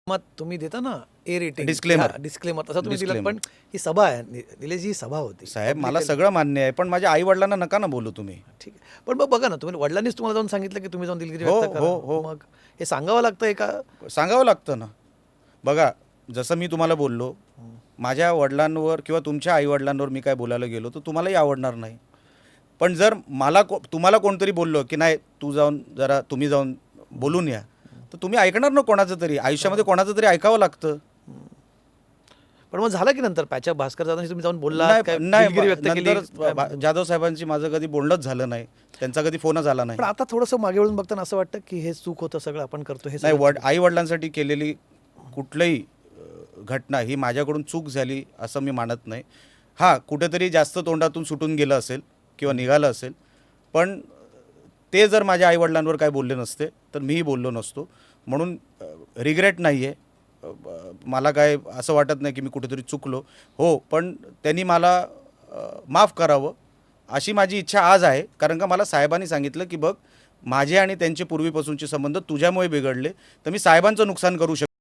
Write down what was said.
मग तुम्ही देता ना ए रेटिंग Disclaimer. डिस्क्लेमर तसं तुम्ही दिलं, Disclaimer. पण ही सभा आहे, निलेशजी ही सभा होती साहेब मला सगळं मान्य आहे, पण माझ्या आई वडिलांना नका ना बोलू तुम्ही. ठीक आहे. पण मग बघा ना, तुम्ही वडिलांनीच तुम्हाला जाऊन सांगितलं की तुम्ही जाऊन दिलगिरी हो, व्यक्त करा. हो, हो. मग हे सांगावं लागतं एका सांगावं लागतं ना. बघा, जसं मी तुम्हाला बोललो, माझ्या वडिलांवर किंवा तुमच्या आई वडिलांवर मी काय बोलायला गेलो तर तुम्हालाही आवडणार नाही. पण जर तुम्हाला कोणतरी बोललो की नाही तुम्ही जाऊन बोलून या, तर तुम्ही ऐकणार ना कोणाचं तरी. आयुष्यामध्ये कोणाचं तरी ऐकावं लागतं. पण मग झालं की नंतर पॅचअप भास्कर जाधव तुम्ही जाऊन बोलला, नाही दिलगिरी व्यक्त केली. नंतर जाधव साहेबांची माझं कधी बोलणंच झालं नाही, त्यांचा कधी फोनच आला नाही. पण आता थोडंसं मागे वळून बघताना असं वाटतं की हे चूक होतं सगळं आपण करतो हे नाही, सगळं. आई वडिलांसाठी केलेली कुठलंही घटना ही माझ्याकडून चूक झाली असं मी मानत नाही. हां, कुठेतरी जास्त तोंडातून सुटून गेलं असेल किंवा निघालं असेल, पण ते जर माझ्या आईवडिलांवर काय बोलले नसते तर मीही बोललो नसतो. म्हणून रिग्रेट नाही आहे. मला काय असं वाटत नाही की मी कुठेतरी चुकलो. हो, पण त्यांनी मला माफ करावं अशी माझी इच्छा आज आहे. कारण का मला साहेबांनी सांगितलं की बघ, माझे आणि त्यांचे पूर्वीपासूनचे संबंध तुझ्यामुळे बिघडले, तर मी साहेबांचं नुकसान करू शकतो.